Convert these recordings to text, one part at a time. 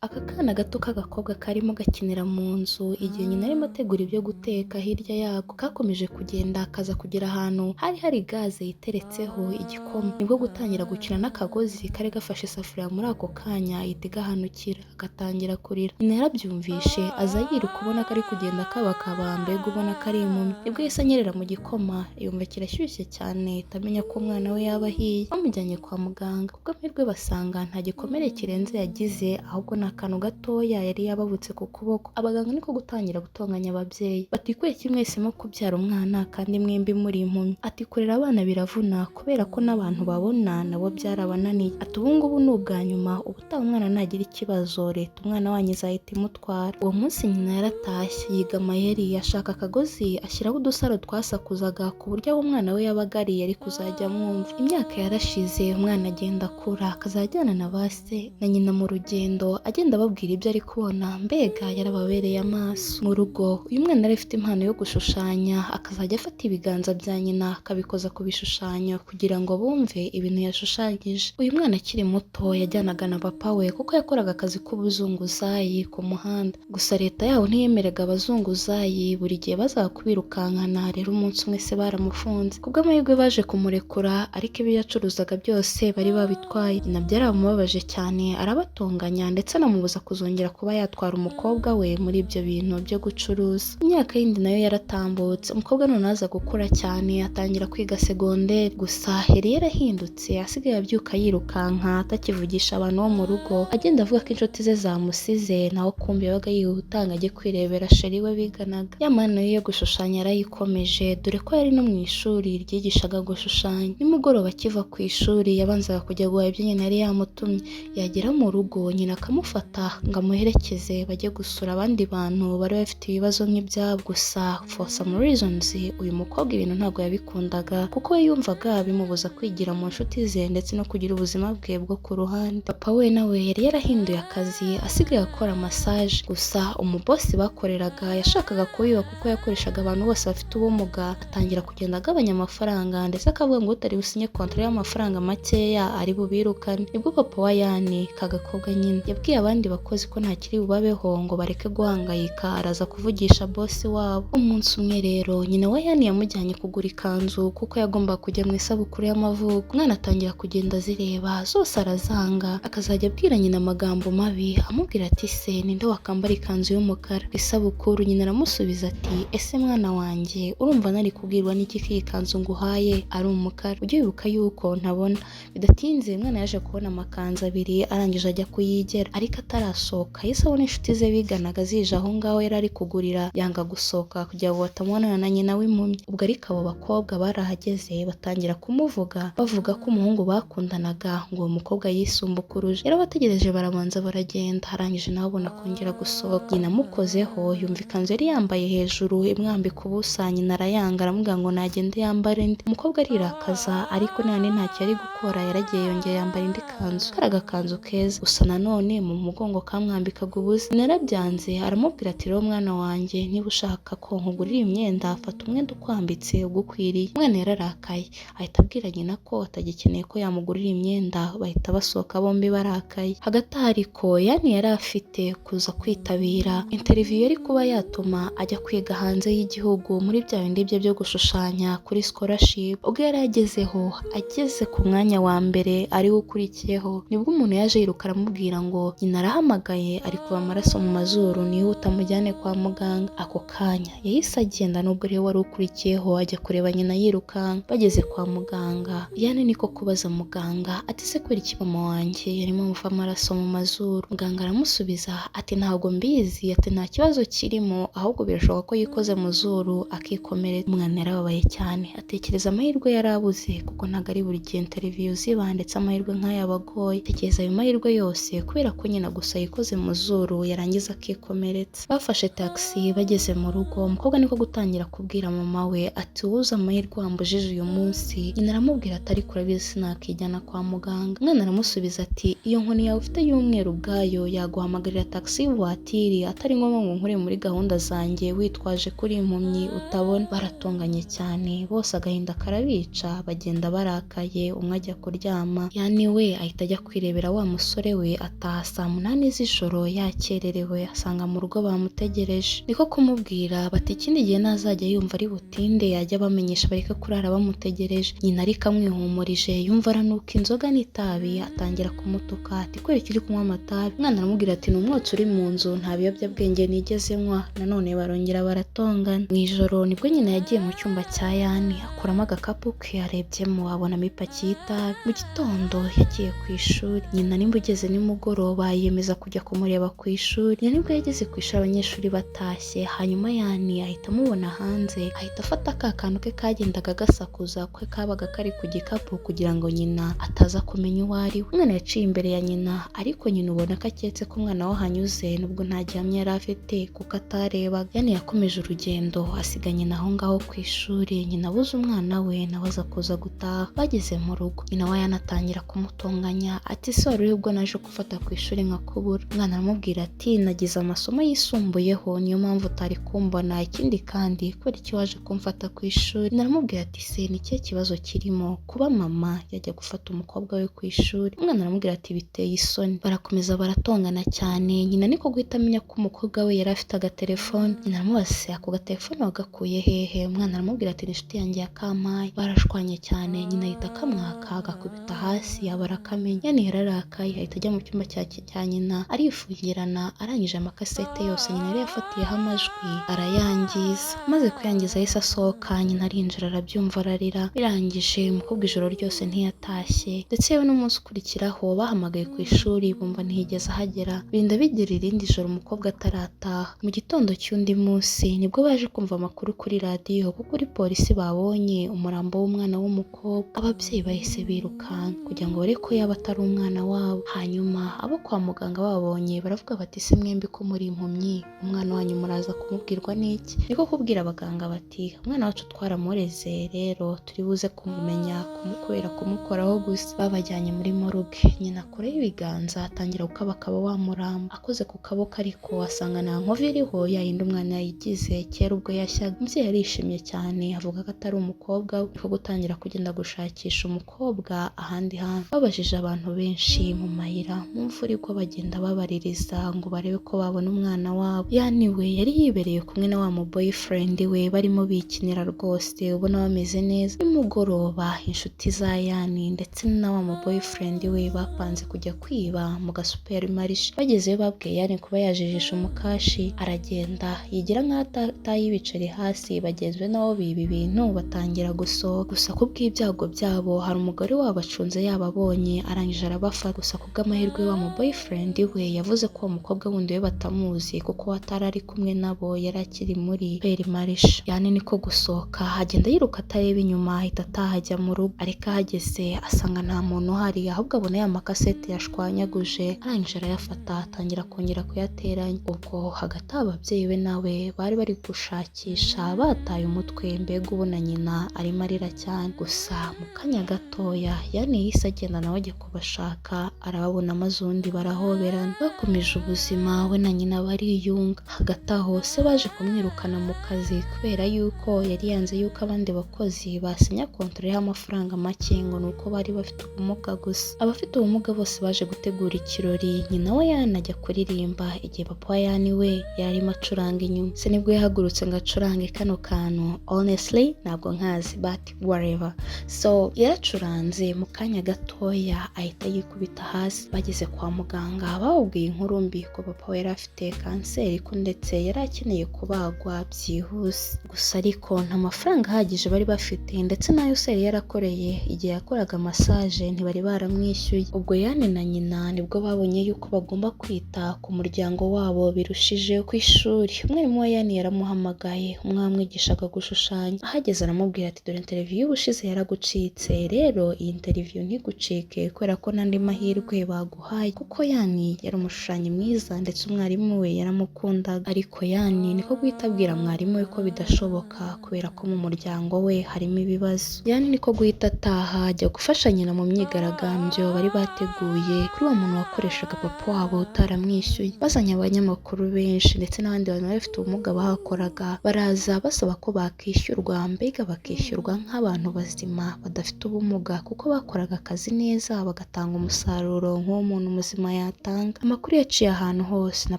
Aka kana gato k'agakobwa karimo gakinira mu nzu igihe nyina arimo ategura ibyo guteka. Hirya yako kakomeje kugenda kaza kugera ahantu hari hari gaze iteretseho igikoma, nibwo gutangira gukina n'akagozi kari gafashe isafuriya. Muri ako kanya ahita igahanukira agatangira kurira. Nyina yarabyumvishe aza yiruka ubona ko ari kugenda kabakaba, mbega ubona ko ari impumyi. Nibwo yahise anyerera mu gikoma yumva kirashyushye cyane ahita amenya ko umwana we yaba ahiye. Bamujyanye kwa muganga, kubw'amahirwe basanga nta gikomere kirenze yagize, ahubwo ni akantu gatoya yari yababutse ku kuboko. Abaganga niko gutangira gutonganya ababyeyi bati kweki mwahisemo kubyara umwana kandi mwembi muri impumyi. Ati kurera abana biravuna kubera ko n'abantu babona nabo byarabananiye. Ati ubu ngubu ni ubwa nyuma, ubutaha umwana nagira ikibazo leta umwana wanyu izahita imutwara. Uwo munsi nyina yaratashye yiga amayeri, ashaka akagozi ashyiraho udusaro twasakuzaga ku buryo aho umwana we yabaga ari yari kuzajya amwumva. Imyaka yarashize, umwana agenda akura akazajyana na base na nyina mu rugendo, agenda ababwira ibyo ari kubona, mbega yarababereye amaso. Mu rugo uyu mwana yari afite impano yo gushushanya, akazajya afata ibiganza bya nyina akabikoza ku bishushanyo kugira ngo bumve ibintu yashushanyije. Uyu mwana akiri muto yajyanaga na papa we kuko yakoraga akazi k'ubuzunguzayi ku muhanda, gusa leta yaho ntiyemeraga abazunguzayi, buri gihe bazaga kubirukankana. Rero umunsi umwe se baramufunze, kubw'amahirwe baje kumurekura, ariko ibyo yacuruzaga byose bari babitwaye. Nyina byaramubabaje cyane, arabatonganya ndetse anamubuza kuzongera kuba yatwara umukobwa we muri ibyo bintu byo gucuruza. Imyaka yindi nayo yaratambutse, umukobwa none aza gukura cyane atangira kwiga segonderi, gusa yari yarahindutse, asigaye abyuka yirukanka atakivugisha abantu bo mu rugo, agenda avuga ko inshuti ze zamusize, naho kumbi yabaga yihuta ngo ajye kwirebera sheri we biganaga. Ya mpano ye yo gushushanya yarayikomeje, dore ko yari no mu ishuri ryigishaga gushushanya. Nimugoroba akiva ku ishuri yabanzaga kujya guhaha ibyo nyina yari yamutumye, yagera mu rugo nyina akamufata ngo amuherekeze bajye gusura abandi bantu bari bafite ibibazo nk'ibyabo. Gusa for some reasons uyu mukobwa ibintu ntabwo yabikundaga, kuko we yumvaga bimubuza kwigira mu nshuti ze ndetse no kugira ubuzima bwe bwo ku ruhande. Papa we nawe yari yarahinduye akazi asigaye akora massage, gusa umubosi bakoreraga yashakaga kubiba kuko yakoreshaga abantu bose bafite ubumuga, atangira kugenda agabanya amafaranga ndetse akavuga ngo utari businye kontra y'amafaranga makeya ari bubirukane. Nibwo papa wa Yani kagakobwa nyine yabwiye abandi bakozi ko ntakiri bubabeho ngo bareke guhangayika, araza kuvugisha bosi wabo. Umunsi umwe rero nyina wa Yani yamujyanye kugura ikanzu kuko yagombaga kujya mu isabukuru y'amavuko. Umwana atangira kugenda azireba zose arazanga, akazajya abwira nyina amagambo mabi amubwira ati se ninde wakambara ikanzu y'umukara ku isabukuru. Nyina aramusubiza ati ese mwana wanjye urumva nari kubwirwa n'iki ko iyi kanzu nguhaye ari umukara? Ujye wibuka yuko ntabona. Bidatinze umwana yaje kubona amakanzu abiri, arangije ajya kuyigera, ariko atarasohoka yahise abona inshuti ze biganaga zije aho ngaho yari ari kugurira, yanga gusohoka kugira ngo batamubonana na nyina w'impumyi. Ubwo ariko abo bakobwa barahageze batangira kumuvuga, bavuga ko umuhungu bakundanaga ngo uwo mukobwa yisumbukuruje. Rero bategereje barabanza baragenda, arangije nawe abona kongera gusohoka. Nyina amukozeho yumva ikanzu yari yambaye hejuru imwambika ubusa, nyina arayanga aramubwira ngo nagende yambare indi. Umukobwa arirakaza, ariko none ntacyo yari gukora, yaragiye yongera yambara indi kanzu, kari agakanzu keza, gusa nanone mu mugongo kamwambikaga ubusa. Narabyanze aramubwira ati rero mwana wanjye niba ushaka ko nkugurira imyenda fata umwenda ukwambitse ugukwiriye. Umwana yararakaye ahita abwira nyina ko atagikeneye ko yamugurira imyenda, bahita basohoka bombi barakaye. Hagati aho ariko Yani yari afite kuza kwitabira interview yari kuba yatuma ajya kwiga hanze y'igihugu muri bya bindi bye byo gushushanya kuri scholarship. Ubwo yari agezeho, ageze ku mwanya wa mbere ari we ukurikiyeho, nibwo umuntu yaje yiruka aramubwira ngo nyina arahamagaye ari kuva amaraso mu mazuru, nihuta amujyane kwa muganga. Ako kanya yahise agenda, nubwo rero wari ukurikiyeho ajya kureba nyina yirukanka. Bageze kwa muganga Yani niko kubaza muganga ati se kubera iki mama wanjye yarimo amuva amaraso mu mazuru? Muganga aramusubiza ati ntabwo mbizi, ati nta kibazo kirimo, ahubwo birashoboka ko yikoze mu zuru akikomereza. Umwana yarababaye cyane, atekereza amahirwe yari abuze kuko ntabwo ari buri gihe interview ziba ndetse amahirwe nk'aya abagoye. Tekereza ayo mahirwe yose kubera ko nyina gusa yikoze mu zuru yarangiza akikomeretsa. Bafashe taxi bageze mu rugo, umukobwa niko gutangira kubwira mama we ati uwuze amahirwe wambujije uyu munsi. Nyina aramubwira ati ariko urabizi sinakijyana kwa muganga. Umwana aramusubiza ati iyo nkoni yawe ufite y'umweru ubwayo yaguhamagarira taxi voiture, atari ngombwa ngo nkure muri gahunda zanjye witwaje kuri impumyi utabona. Baratonganye cyane bose, agahinda karabica, bagenda barakaye, umwe ajya kuryama. Yani we ahita ajya kwirebera wa musore we, ataha saa saa 8 z'ijoro yakererewe asanga mu rugo bamutegereje. Niko kumubwira bati ikindi gihe nazajya yumva ari butinde yajya bamenyesha bareke kurara bamutegereje. Nyina ariko amwihumurije yumva aranuka inzoga n'itabi atangira kumutuka ati kubera uri kunywa amatabi. Umwana aramubwira ati ni umwotsi uri mu nzu nta biyobyabwenge nigeze nywa. Nanone barongera baratongana. Mu ijoro nibwo nyina yagiye mu cyumba cya Yani akuramo agakapu ke arebyemo abonamo ipaki y'itabi. Mu gitondo yagiye ku ishuri. Nyina nimba ugeze nimugoroba yiyemeza kujya kumureba ku ishuri. Nyina nibwo yageze ku ishuri abanyeshuri batashye, hanyuma Yani ahita amubona hanze ahita afata ka kantu ke kagendaga gasakuza kwe kabaga kari ku gikapu kugira ngo nyina ataza kumenya uwo ari we. Umwana yaciye imbere ya nyina ariko nyina ubona ko aketse ko umwana we hanyuze nubwo nta gihamya yari afite kuko atarebaga. Yani yakomeje urugendo asiga nyina aho ngaho ku ishuri. Nyina abuze umwana we nawe aza kuza gutaha. Bageze mu rugo nyina we yanatangira kumutonganya ati se wari ubwo naje gufata ku ishuri nkakubura. Umwana aramubwira ati nagize amasomo yisumbuyeho niyo mpamvu utari kumbona, ikindi kandi kubera iki waje kumfata ku ishuri. Naramubwira ati se ni cye kibazo kirimo kuba mama yajya gufata umukobwa we ku ishuri. Umwana aramubwira ati biteye isoni. Barakomeza baratongana cyane. Nyina niko guhita amenya ko umukobwa we yari afite agatelefone. Nyina aramubaza ako gatelefone wagakuye hehe? Umwana aramubwira ati ni inshuti yanjye yakampaye. Barashwanye cyane. Nyina ahita akamwaka agakubita hasi aba arakamenya. Yani yararakaye ahita ajya mu cyumba cya nyina arifungirana. Arangije amakasete yose nyina yari yafatiyeho amajwi arayangiza. Maze kuyangiza yahise asohoka. Nyina arinjira arabyumva ararira. Birangije umukobwa ijoro ryose ntiyatashye ndetse yewe n'umunsi ukurikiraho bahamagaye ku ishuri bumva ntihigeze ahagera. Birinda bigira irindi joro umukobwa atarataha. Mu gitondo cy'undi munsi nibwo baje kumva amakuru kuri radiyo kuko kuri polisi babonye umurambo w'umwana w'umukobwa. Ababyeyi bahise birukanka kugira ngo barebe ko yaba atari umwana wabo. Hanyuma abo kwa muganga babonye baravuga bati se mwembi ko muri impumyi umwana wanyu muraza kumubwirwa n'iki? Niko kubwira abaganga bati umwana wacu twaramureze rero turi buze kumumenya kubera kumukoraho gusa. Babajyanye muri moruge. Nyina akureho ibiganza atangira gukabakaba wa murambo. Akoze ku kaboko ariko asanga nta nkovu iriho yayindi umwana yayigize kera ubwo yashyaga. Umubyeyi yarishimye cyane avuga ko atari umukobwa we. Niko gutangira kugenda gushakisha umukobwa ahandi hantu. Babajije abantu benshi mu mayira mu mvura igwa bagenda babaririza ngo barebe ko babona umwana wabo. Yani we yari yibereye kumwe na wa mu boyfriend we barimo bikinira rwose ubona bameze neza. Nimugoroba inshuti za Yani ndetse na wa mu boyfriend we bapanze kujya kwiba mu gasuperimarishe. Bagezeyo babwiye Yani kuba yajijisha umukashi aragenda yigira nk'aho atayibicari hasi. Bagezwe nabo biba ibintu batangira gusohoka. Gusa kubw'ibyago byabo hari umugore wabo acunze yababonye arangije arabafata. Gusa kubw'amahirwe wa mu boyfriend we yavuze ko uwo mukobwa wundi we batamuzi kuko atari ari kumwe nabo yari akiri muri perimarishe. Yani niko gusohoka agenda yiruka atareba inyuma ahita ataha ajya mu rugo. Ariko ahageze asanga nta muntu uhari ahubwo abona ya makasete yashwanyaguje. Arangije arayafata atangira kongera kuyateranya. Ubwo hagati ababyeyi be nawe bari bari gushakisha bataye umutwe mbega ubona nyina arimo arira cyane. Gusa mu kanya gatoya Yani yahise agenda nawe ajya kubashaka arababona maze ubundi barahoberana. Bakomeje ubuzima we na nyina bariyunga. Hagati aho se baje kumwirukana mu kazi kubera yuko yari yanze yuko abandi bakozi basinya kontara y'amafaranga make ngo nuko bari bafite ubumuga gusa. Abafite ubumuga bose baje gutegura ikirori. Nyina we Yani ajya kuririmba igihe papa wa Yani we yarimo acuranga inyuma. Se nibwo yahagurutse ngo acurange kano kantu honestly ntabwo nkazi but whatever. So yaracuranze mu kanya gatoya ahita yikubita hasi. Bageze kwa muganga bawubwiye inkuru mbi ko papa we yari afite kanseri ko ndetse yari akeneye kubagwa byihuse. Gusa ariko nta mafaranga ahagije bari bafite ndetse nayo se yari yarakoreye igihe yakoraga massage ntibari baramwishyuye. Ubwo Yani na nyina nibwo babonye yuko bagomba kwita ku muryango wabo birushijeho. Ku ishuri umwarimu wa Yani yaramuhamagaye umwamwigishaga gushushanya. Ahageze aramubwira ati dore interview y'ubushize yaragucitse rero iyi interview ntigucike kubera ko n'andi mahirwe baguhaye. Kuko Yani yari umushushanyi mwiza ndetse umwarimu we yaramukundaga. Ariko Yani niko guhita abwira mwarimu we ko bidashoboka kubera ko mu muryango we harimo ibibazo. Yani niko guhita ataha ajya gufasha nyina mu myigaragambyo bari bateguye kuri uwo muntu wakoreshaga papa wabo utaramwishyuye. Bazanye abanyamakuru benshi ndetse n'abandi bantu bari bafite ubumuga bahakoraga baraza basaba ko bakishyurwa mbega bakishyurwa nk'abantu bazima badafite ubumuga kuko bakoraga akazi neza bagatanga umusaruro nk'uwo muntu muzima yatanga. Amakuru yaciye ahantu hose na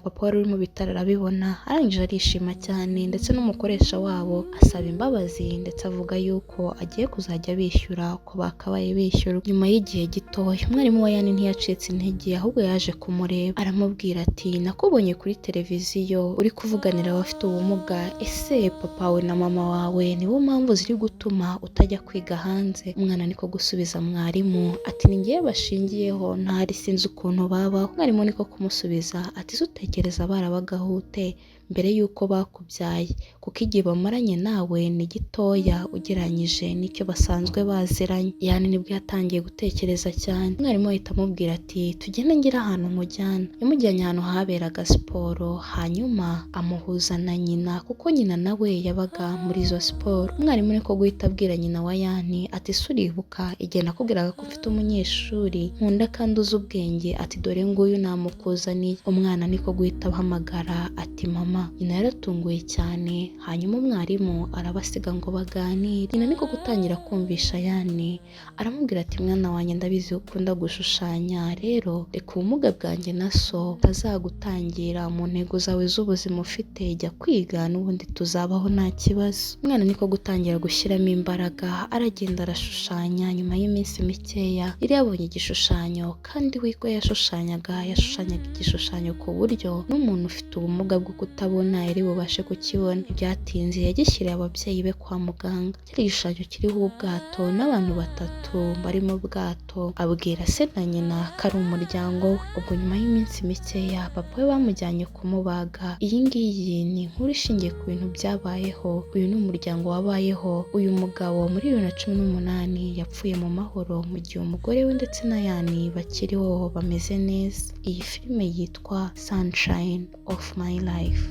papa wari uri mu bitaro arabibona, arangije arishima cyane ndetse n'umukoresha wabo asaba imbabazi ndetse avuga yuko agiye kuzajya bishyura uko bakabaye bishyura. Nyuma y'igihe gitoya umwarimu wa Yani ntiyacitse intege, ahubwo yaje kumureba aramubwira ati nakubonye kuri televiziyo uri kuvuganira abafite ubumuga, ese papa we na mama wawe nibo mpamvu ziri gutuma utajya kwiga hanze? Umwana niko gusubiza mwarimu ati ni ngewe bashingiyeho, ntari sinzi ukuntu babaho. Mwarimu niko kumusubiza ati se utekereza barabagaho ute mbere y'uko bakubyaye, kuko igihe bamaranye nawe ni gitoya ugereranyije n'icyo basanzwe baziranye. Yani nibwo yatangiye gutekereza cyane. Umwarimu ahita amubwira ati tugende ngira ahantu mujyana. Yamujyanye ahantu haberaga siporo, hanyuma amuhuza na nyina kuko nyina nawe yabaga muri izo siporo. Umwarimu niko guhita abwira nyina wa Yani ati se uribuka igihe nakubwiraga ko mfite umunyeshuri nkunda kandi uzi ubwenge, ati dore nguyu namukuzaniye. Umwana niko guhita ahamagara ati mama. Nyina yaratunguye cyane, hanyuma umwarimu arabasiga ngo baganire. Nyina niko gutangira kumvisha Yani, aramubwira ati mwana wanjye ndabizi ukunda gushushanya, rero reka ubumuga bwanjye na so tazagutangira mu ntego zawe z'ubuzima ufite, jya kwiga n'ubundi tuzabaho nta kibazo. Umwana niko gutangira gushyiramo imbaraga, aragenda arashushanya. Nyuma y'iminsi mikeya yari yabonye igishushanyo, kandi we ko yashushanyaga igishushanyo ku buryo n'umuntu ufite ubumuga bwo kutabona yari bubashe kukibona. Byatinze yagishyiriye ababyeyi be kwa muganga. Cyari igishushanyo kiriho ubwato n'abantu batatu bari mu bwato, abwira se na nyina ko ari umuryango we. Ubwo nyuma y'iminsi mikeya papa we bamujyanye kumubaga. Iyi ngiyi ni inkuru ishingiye ku bintu byabayeho. Uyu ni umuryango wabayeho. Uyu mugabo muri 2018 yapfuye mu mahoro, mu gihe umugore we ndetse na Yani bakiriho bameze neza. Iyi filime yitwa Sunshine of My Life.